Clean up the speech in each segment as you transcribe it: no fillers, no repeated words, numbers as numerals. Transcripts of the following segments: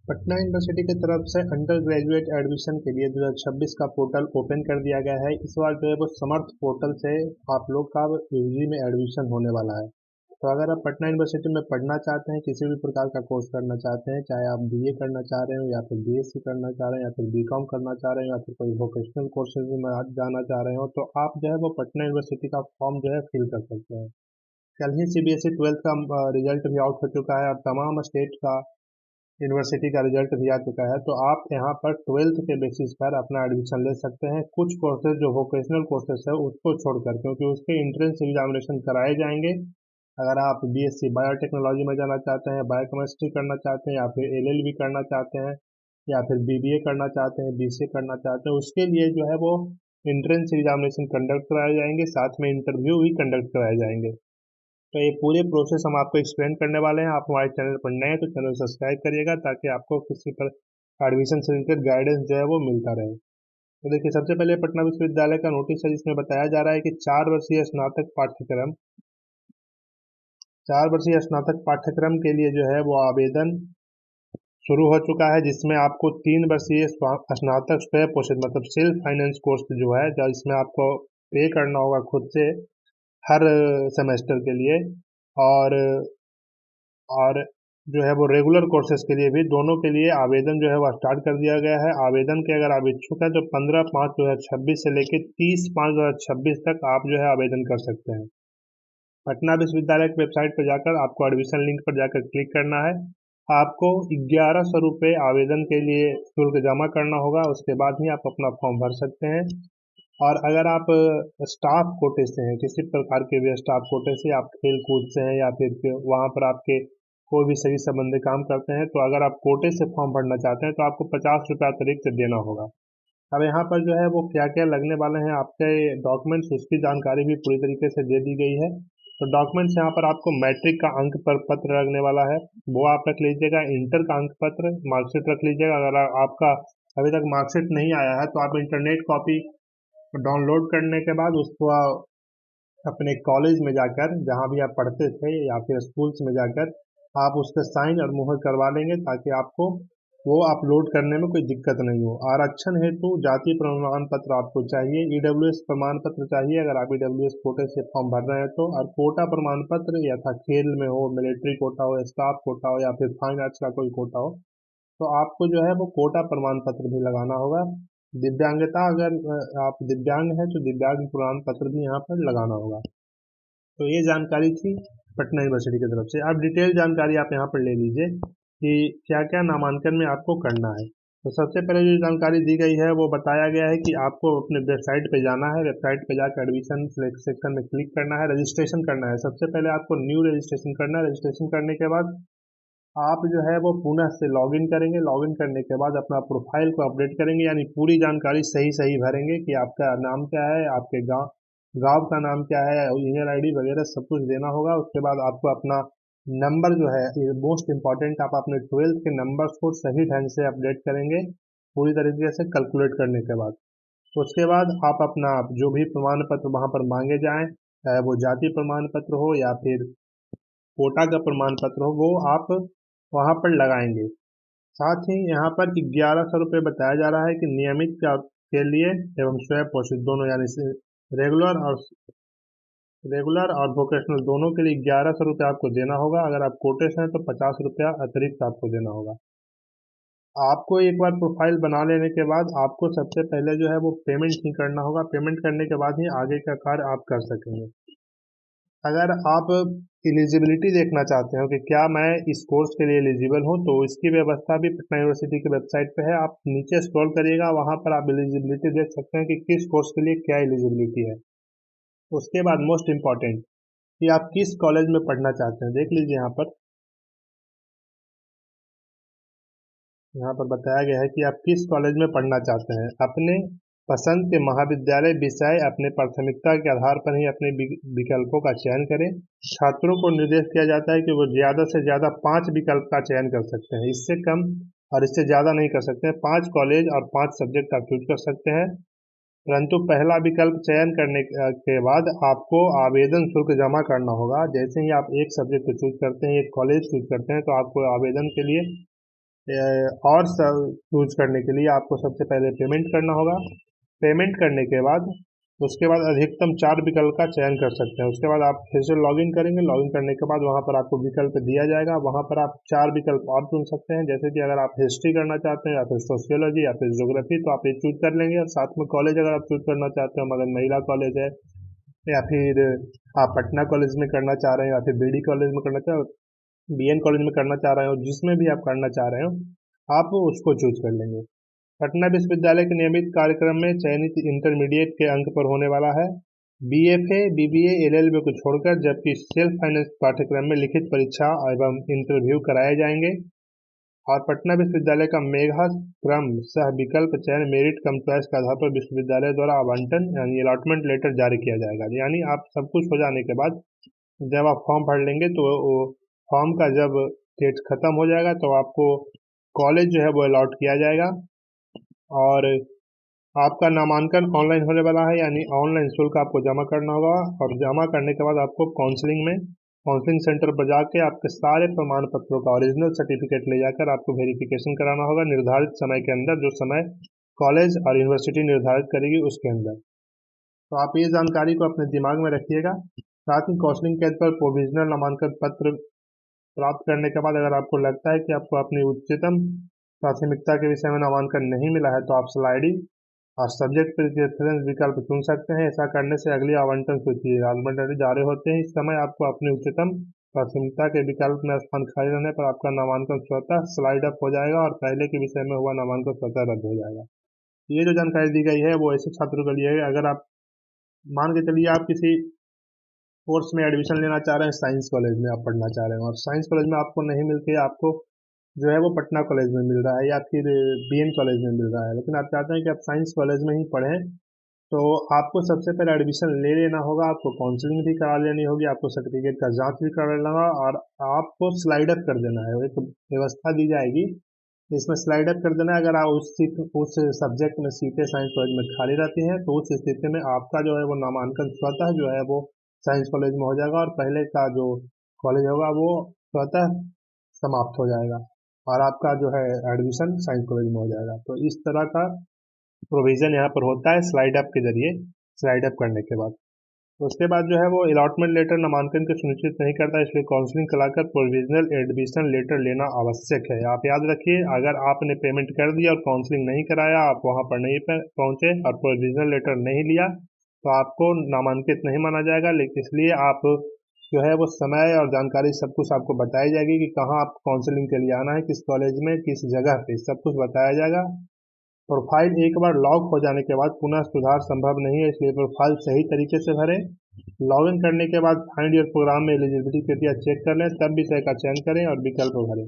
Patna university की तरफ से अंडर ग्रेजुएट एडमिशन के लिए 2026 का पोर्टल ओपन कर दिया गया है। इस बार जो है वो समर्थ पोर्टल से आप लोग का यूजी में एडमिशन होने वाला है। तो अगर आप पटना यूनिवर्सिटी में पढ़ना चाहते हैं, किसी भी प्रकार का कोर्स करना चाहते हैं, चाहे आप बीए करना चाह रहे हो या फिर बीएससी करना चाह रहे हैं या फिर बीकॉम करना चाह रहे हैं या फिर कोई वोकेशनल कोर्सेज में आप जाना चाह रहे हो, तो आप जो है वो पटना यूनिवर्सिटी का फॉर्म जो है फिल कर सकते हैं। कल ही सीबीएसई 12th का रिजल्ट भी आउट हो चुका है और तमाम स्टेट का यूनिवर्सिटी का रिजल्ट भी आ चुका है। तो आप यहाँ पर 12th के बेसिस पर अपना एडमिशन ले सकते हैं। कुछ कोर्सेज जो वोकेशनल कोर्सेज है उसको छोड़कर, क्योंकि उसके एंट्रेंस एग्जामिनेशन कराए जाएंगे। अगर आप बीएससी बायोटेक्नोलॉजी में जाना चाहते हैं, बायोकेमिस्ट्री करना चाहते हैं या फिर एलएलबी करना चाहते हैं या फिर बीबीए करना चाहते हैं, बीसीए करना चाहते हैं, उसके लिए जो है वो एंट्रेंस एग्जामिनेशन कंडक्ट कराए जाएंगे, साथ में इंटरव्यू भी कंडक्ट कराए जाएंगे। तो ये पूरे प्रोसेस हम आपको एक्सप्लेन करने वाले हैं। आप हमारे चैनल पर नए हैं तो चैनल सब्सक्राइब करिएगा ताकि आपको किसी पर एडमिशन से रिलेटेड गाइडेंस जो है वो मिलता रहे। तो देखिए, सबसे पहले पटना विश्वविद्यालय का नोटिस है जिसमें बताया जा रहा है कि 4 वर्षीय स्नातक पाठ्यक्रम के लिए जो है वो आवेदन शुरू हो चुका है, जिसमें आपको 3 वर्षीय स्नातक स्वयं पोषित मतलब सेल्फ फाइनेंस कोर्स जो है, जिसमें आपको पे करना होगा खुद से हर सेमेस्टर के लिए। और और जो है वो रेगुलर कोर्सेज के लिए भी, दोनों के लिए आवेदन जो है वो स्टार्ट कर दिया गया है। आवेदन के अगर आप इच्छुक हैं तो 15/5/2026 से लेकर 30/5/2026 तक आप जो है आवेदन कर सकते हैं। पटना विश्वविद्यालय की वेबसाइट पर जाकर आपको एडमिशन लिंक पर जाकर क्लिक करना है। आपको 1100 रुपये आवेदन के लिए शुल्क जमा करना होगा, उसके बाद ही आप अपना फॉर्म भर सकते हैं। और अगर आप स्टाफ कोटे से हैं, किसी प्रकार के भी स्टाफ कोटे से, आप खेल कूद से हैं या फिर वहाँ पर आपके कोई भी सही संबंधी काम करते हैं, तो अगर आप कोटे से फॉर्म भरना चाहते हैं तो आपको 50 रुपये अतिरिक्त देना होगा। अब यहाँ पर जो है वो क्या क्या लगने वाले हैं आपके डॉक्यूमेंट्स, उसकी जानकारी भी पूरी तरीके से दे दी गई है। तो डॉक्यूमेंट्स यहाँ पर आपको मैट्रिक का अंक पर पत्र लगने वाला है, वो आप रख लीजिएगा। इंटर का अंक पत्र, मार्कशीट रख लीजिएगा। अगर आपका अभी तक मार्कशीट नहीं आया है तो आप इंटरनेट कॉपी डाउनलोड करने के बाद उसको अपने कॉलेज में जाकर, जहाँ भी आप पढ़ते थे या फिर स्कूल्स में जाकर, आप उसका साइन और मुहर करवा लेंगे ताकि आपको वो अपलोड करने में कोई दिक्कत नहीं हो। आरक्षण हेतु जाति प्रमाण पत्र आपको चाहिए, ईडब्ल्यूएस प्रमाण पत्र चाहिए अगर आप ईडब्ल्यूएस कोटे से फॉर्म भर रहे हैं तो, और कोटा प्रमाण पत्र, या था खेल में हो, मिलिट्री कोटा हो, स्टाफ कोटा हो या फिर फाइन आर्ट्स का कोई कोटा हो, तो आपको जो है वो कोटा प्रमाण पत्र भी लगाना होगा। दिव्यांगता, अगर आप दिव्यांग हैं तो दिव्यांग प्रमाण पत्र भी यहाँ पर लगाना होगा। तो ये जानकारी थी पटना यूनिवर्सिटी की तरफ से। अब डिटेल जानकारी आप यहाँ पर ले लीजिए कि क्या क्या नामांकन में आपको करना है। तो सबसे पहले जो जानकारी दी गई है वो बताया गया है कि आपको अपने वेबसाइट पे जाना है, वेबसाइट पे जाकर एडमिशन सेक्शन में क्लिक करना है, रजिस्ट्रेशन करना है। सबसे पहले आपको न्यू रजिस्ट्रेशन करना है। रजिस्ट्रेशन करने के बाद आप जो है वो पुनः से लॉगिन करेंगे। लॉगिन करने के बाद अपना प्रोफाइल को अपडेट करेंगे, यानी पूरी जानकारी सही सही भरेंगे कि आपका नाम क्या है, आपके गांव गांव का नाम क्या है, ईमेल आईडी वगैरह सब कुछ देना होगा। उसके बाद आपको अपना नंबर जो है, ये मोस्ट इम्पॉर्टेंट, आप अपने 12th के नंबर्स को सही ढंग से अपडेट करेंगे पूरी तरीके से कैलकुलेट करने के बाद। उसके बाद आप अपना जो भी प्रमाण पत्र वहाँ पर मांगे जाएं, चाहे वो जाति प्रमाण पत्र हो या फिर कोटा का प्रमाण पत्र हो, वो आप वहाँ पर लगाएंगे। साथ ही यहाँ पर 1100 रुपये बताया जा रहा है कि नियमित के लिए एवं स्वयं पोषित दोनों, यानी रेगुलर और रेगुलर और वोकेशनल दोनों के लिए 1100 रुपये आपको देना होगा। अगर आप कोटे से हैं तो 50 रुपया अतिरिक्त आपको देना होगा। आपको एक बार प्रोफाइल बना लेने के बाद आपको सबसे पहले जो है वो पेमेंट ही करना होगा। पेमेंट करने के बाद ही आगे का कार्य आप कर सकेंगे। अगर आप एलिजिबिलिटी देखना चाहते हो कि क्या मैं इस कोर्स के लिए एलिजिबल हूँ, तो इसकी व्यवस्था भी पटना यूनिवर्सिटी की वेबसाइट पे है। आप नीचे स्क्रॉल करिएगा, वहाँ पर आप एलिजिबिलिटी देख सकते हैं कि किस कोर्स के लिए क्या एलिजिबिलिटी है। उसके बाद मोस्ट इम्पॉर्टेंट कि आप किस कॉलेज में पढ़ना चाहते हैं, देख लीजिए यहाँ पर बताया गया है कि आप किस कॉलेज में पढ़ना चाहते हैं। अपने पसंद के महाविद्यालय विषय अपने प्राथमिकता के आधार पर ही अपने विकल्पों का चयन करें। छात्रों को निर्देश किया जाता है कि वो ज़्यादा से ज़्यादा 5 विकल्प का चयन कर सकते हैं, इससे कम और इससे ज़्यादा नहीं कर सकते हैं। 5 कॉलेज और 5 सब्जेक्ट आप चूज कर सकते हैं, परंतु पहला विकल्प चयन करने के बाद आपको आवेदन शुल्क जमा करना होगा। जैसे ही आप एक सब्जेक्ट चूज करते हैं, एक कॉलेज चूज करते हैं, तो आपको आवेदन के लिए और सब चूज करने के लिए आपको सबसे पहले पेमेंट करना होगा। पेमेंट करने के बाद उसके बाद अधिकतम 4 विकल्प का चयन कर सकते हैं। उसके बाद आप फिर से लॉगिन करेंगे। लॉगिन करने के बाद वहाँ पर आपको विकल्प दिया जाएगा। वहाँ पर आप 4 विकल्प और चुन सकते हैं, जैसे कि अगर आप हिस्ट्री करना चाहते हैं या फिर सोशियोलॉजी या फिर ज्योग्राफी, तो आप ये चूज कर लेंगे। और साथ में कॉलेज अगर आप चूज करना चाहते हो, मगध महिला कॉलेज है या फिर आप पटना कॉलेज में करना चाह रहे हैं या फिर बीडी कॉलेज में करना चाह रहे हो, बीएन कॉलेज में करना चाह रहे हो, जिसमें भी आप करना चाह रहे हो आप उसको चूज कर लेंगे। पटना विश्वविद्यालय के नियमित कार्यक्रम में चयनित इंटरमीडिएट के अंक पर होने वाला है। बीएफए, बीबीए, एलएलबी को छोड़कर, जबकि सेल्फ फाइनेंस पाठ्यक्रम में लिखित परीक्षा एवं इंटरव्यू कराए जाएंगे। और पटना विश्वविद्यालय का मेगा क्रम सह विकल्प चयन मेरिट कम चॉइस के आधार पर विश्वविद्यालय द्वारा आवंटन यानी अलॉटमेंट लेटर जारी किया जाएगा। यानी आप सब कुछ हो जाने के बाद जब आप फॉर्म भर लेंगे तो वो फॉर्म का जब डेट खत्म हो जाएगा तो आपको कॉलेज जो है वो अलॉट किया जाएगा। और आपका नामांकन ऑनलाइन होने वाला है, यानी ऑनलाइन शुल्क आपको जमा करना होगा। और जमा करने के बाद आपको काउंसलिंग सेंटर पर जाके आपके सारे प्रमाण पत्रों का ओरिजिनल सर्टिफिकेट ले जाकर आपको वेरिफिकेशन कराना होगा निर्धारित समय के अंदर, जो समय कॉलेज और यूनिवर्सिटी निर्धारित करेगी उसके अंदर। तो आप ये जानकारी को अपने दिमाग में रखिएगा। साथ ही काउंसलिंग केंद्र पर प्रोविजनल नामांकन पत्र प्राप्त करने के बाद अगर आपको लगता है कि आपको अपनी उच्चतम प्राथमिकता के विषय में नामांकन नहीं मिला है, तो आप स्लाइडिंग और सब्जेक्ट प्रेफरेंस विकल्प चुन सकते हैं। ऐसा करने से अगली आवंटन सूची ऑलरेडी जारी होते हैं। इस समय आपको अपनी उच्चतम प्राथमिकता के विकल्प में स्थान खाली रहने पर आपका नामांकन स्वतः स्लाइड अप हो जाएगा और पहले के विषय में हुआ नामांकन स्वतः रद्द हो जाएगा। ये जो जानकारी दी गई है वो ऐसे छात्रों के लिए है, अगर आप मान के चलिए आप किसी कोर्स में एडमिशन लेना चाह रहे हैं, साइंस कॉलेज में आप पढ़ना चाह रहे हैं और साइंस कॉलेज में आपको नहीं मिलती है, आपको जो है वो पटना कॉलेज में मिल रहा है या फिर बीएन कॉलेज में मिल रहा है, लेकिन आप चाहते हैं कि आप साइंस कॉलेज में ही पढ़ें, तो आपको सबसे पहले एडमिशन ले लेना होगा। आपको काउंसलिंग भी करा लेनी होगी, आपको सर्टिफिकेट का जांच भी करा लेना होगा और आपको स्लाइड अप कर देना है। एक व्यवस्था दी जाएगी, इसमें स्लाइड अप कर देना है। अगर आप उस सब्जेक्ट में सीटें साइंस कॉलेज में खाली रहती हैं तो उस स्थिति में आपका जो है वो नामांकन स्वतः जो है वो साइंस कॉलेज में हो जाएगा और पहले का जो कॉलेज होगा वो स्वतः समाप्त हो जाएगा और आपका जो है एडमिशन साइंस कॉलेज में हो जाएगा। तो इस तरह का प्रोविजन यहाँ पर होता है स्लाइड अप के जरिए, स्लाइड अप करने के बाद। तो उसके बाद जो है वो अलॉटमेंट लेटर नामांकन को सुनिश्चित नहीं करता, इसलिए काउंसलिंग कराकर प्रोविजनल एडमिशन लेटर लेना आवश्यक है। आप याद रखिए, अगर आपने पेमेंट कर दिया और काउंसलिंग नहीं कराया, आप वहां पर नहीं पहुंचे और प्रोविजनल लेटर नहीं लिया, तो आपको नामांकित नहीं माना जाएगा। लेकिन इसलिए आप जो है वो समय और जानकारी सब कुछ आपको बताई जाएगी कि कहाँ आप काउंसलिंग के लिए आना है, किस कॉलेज में, किस जगह पे, सब कुछ बताया जाएगा। प्रोफाइल एक बार लॉग हो जाने के बाद पुनः सुधार संभव नहीं है, इसलिए प्रोफाइल सही तरीके से भरें। लॉगिन करने के बाद फाइंड योर प्रोग्राम में एलिजिबिलिटी क्राइटेरिया चेक कर लें, तब विषय का चयन करें और विकल्प भरें।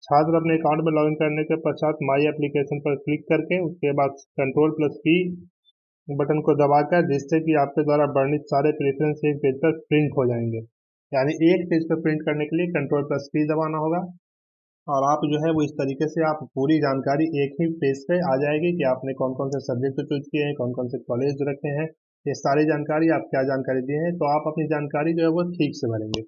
छात्र अपने अकाउंट में लॉगिन करने के पश्चात माई एप्लीकेशन पर क्लिक करके उसके बाद कंट्रोल+P बटन को दबाकर, जिससे कि आपके द्वारा वर्णित सारे प्रेफरेंस एक पेज पर प्रिंट हो जाएंगे। यानी एक पेज पर प्रिंट करने के लिए कंट्रोल+P दबाना होगा और आप जो है वो इस तरीके से आप पूरी जानकारी एक ही पेज पे आ जाएगी कि आपने कौन कौन से सब्जेक्ट चूज किए हैं, कौन कौन से कॉलेज रखे हैं, ये सारी जानकारी आप क्या जानकारी दिए हैं। तो आप अपनी जानकारी जो है वो ठीक से भरेंगे।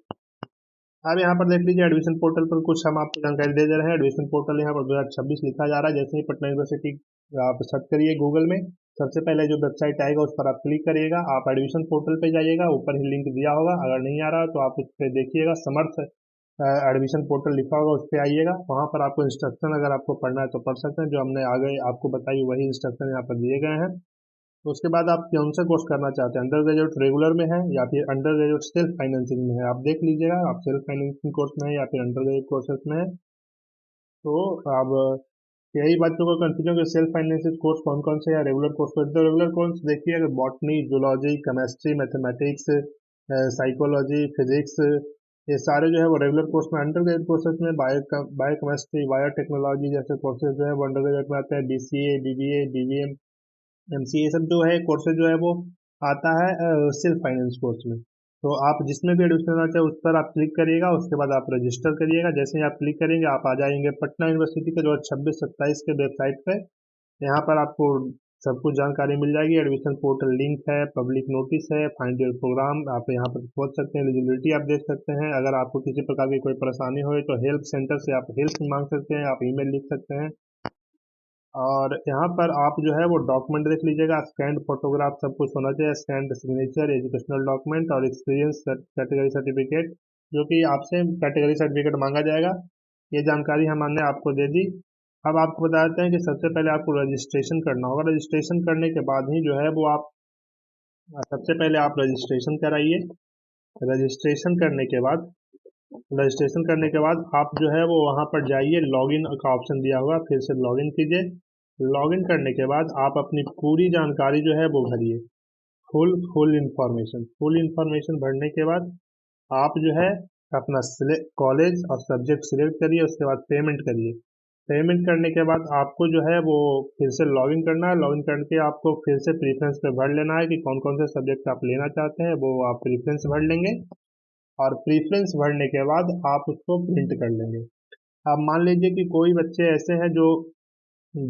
अब यहाँ पर देख लीजिए एडमिशन पोर्टल पर कुछ हम आपको जानकारी दे रहे हैं। एडमिशन पोर्टल यहाँ पर 2026 लिखा जा रहा है। जैसे ही पटना यूनिवर्सिटी आप सर्च करिए गूगल में, सबसे पहले जो वेबसाइट आएगा उस पर आप क्लिक करिएगा, आप एडमिशन पोर्टल पे जाइएगा, ऊपर ही लिंक दिया होगा, अगर नहीं आ रहा तो आप उस पर देखिएगा, समर्थ एडमिशन पोर्टल लिखा होगा, उस पर आइएगा। वहाँ पर आपको इंस्ट्रक्शन अगर आपको पढ़ना है तो पढ़ सकते हैं, जो हमने आगे आपको बताई वही इंस्ट्रक्शन यहाँ पर दिए गए हैं। तो उसके बाद आप कौन सा कोर्स करना चाहते हैं, अंडर ग्रेजुएट रेगुलर में है या फिर अंडर ग्रेजुएट सेल्फ फाइनेंसिंग में है, आप देख लीजिएगा आप सेल्फ फाइनेंसिंग कोर्स में है या फिर अंडर ग्रेजुएट कोर्सेज में है। तो अब यही बच्चों को कंफ्यूजन कि सेल्फ फाइनेंसिंग कोर्स कौन कौन से या रेगुलर कोर्स। तो रेगुलर कोर्स देखिए, अगर botany, zoology, chemistry, mathematics, psychology, physics, ये सारे जो है वो रेगुलर कोर्स में। अंडर ग्रेजुएट कोर्सेज में बायोकेमिस्ट्री, बायोटेक्नोलॉजी जैसे कोर्सेज जो है वो अंडर ग्रेजुएट में आते हैं। बीसीए, बीबीए, बीबीएम, एमसीए सब जो है कोर्सेज जो है वो आता है सेल्फ फाइनेंस कोर्स में। तो आप जिसमें भी एडमिशन लेना चाहे उस पर आप क्लिक करिएगा, उसके बाद आप रजिस्टर करिएगा। जैसे ही आप क्लिक करेंगे आप आ जाएंगे पटना यूनिवर्सिटी के 2026-27 के वेबसाइट पे। यहाँ पर आपको सब कुछ जानकारी मिल जाएगी। एडमिशन पोर्टल लिंक है, पब्लिक नोटिस है, फाइंड योर प्रोग्राम आप यहाँ पर पहुँच सकते हैं। एलिजिबिलिटी आप देख सकते हैं। अगर आपको किसी प्रकार की कोई परेशानी हो तो हेल्प सेंटर से आप हेल्प मांग सकते हैं, आप ईमेल लिख सकते हैं। और यहाँ पर आप जो है वो डॉक्यूमेंट देख लीजिएगा, स्कैंड फोटोग्राफ सब कुछ होना चाहिए, स्कैंड सिग्नेचर, एजुकेशनल डॉक्यूमेंट और एक्सपीरियंस कैटेगरी सर्टिफिकेट, जो कि आपसे कैटेगरी सर्टिफिकेट मांगा जाएगा। ये जानकारी हमने आपको दे दी। अब आपको बता देते हैं कि सबसे पहले आपको रजिस्ट्रेशन करना होगा। रजिस्ट्रेशन करने के बाद ही जो है वो आप सबसे पहले आप रजिस्ट्रेशन कराइए। रजिस्ट्रेशन करने के बाद आप जो है वो वहाँ पर जाइए, लॉगिन का ऑप्शन दिया होगा, फिर से लॉगिन कीजिए। लॉगिन करने के बाद आप अपनी पूरी जानकारी जो है वो भरिए, फुल इंफॉर्मेशन भरने के बाद आप जो है अपना कॉलेज और सब्जेक्ट सिलेक्ट करिए, उसके बाद पेमेंट करिए। पेमेंट करने के बाद आपको जो है वो फिर से लॉगिन करना है। लॉगिन करके आपको फिर से प्रीफ्रेंस पे भर लेना है कि कौन कौन से सब्जेक्ट आप लेना चाहते हैं, वो आप प्रीफ्रेंस भर लेंगे। और प्रीफ्रेंस भरने के बाद आप उसको प्रिंट कर लेंगे। अब मान लीजिए कि कोई बच्चे ऐसे हैं जो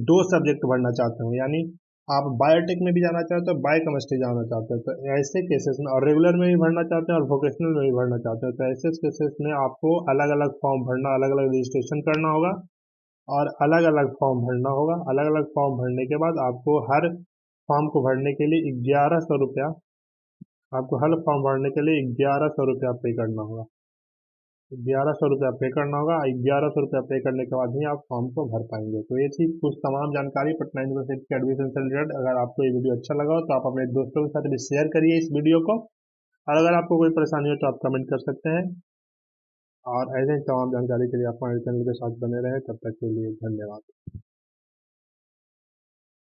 दो सब्जेक्ट पढ़ना चाहते हो, यानी आप बायोटेक में भी जाना चाहते हो, बायो केमिस्ट्री जाना चाहते हो, तो ऐसे केसेस में, और रेगुलर में भी भरना चाहते हैं और वोकेशनल में भी भरना चाहते हो, तो ऐसे केसेस में आपको अलग अलग फॉर्म भरना, अलग अलग रजिस्ट्रेशन करना होगा और अलग अलग फॉर्म भरना होगा। अलग अलग फॉर्म भरने के बाद आपको हर फॉर्म को भरने के लिए 1100 रुपया, आपको हर फॉर्म भरने के लिए 1100 रुपया पे करना होगा। 1100 रुपया पे करना होगा। 1100 रुपया पे करने के बाद ही आप फॉर्म को भर पाएंगे। तो ये थी कुछ तमाम जानकारी पटना यूनिवर्सिटी के एडमिशन से रिलेटेड। अगर आपको ये वीडियो अच्छा लगा हो तो आप अपने दोस्तों के साथ भी शेयर करिए इस वीडियो को, और अगर आपको कोई परेशानी हो तो आप कमेंट कर सकते हैं। और ऐसे ही तमाम जानकारी के लिए आप हमारे चैनल के साथ बने रहें। तब तक के लिए धन्यवाद।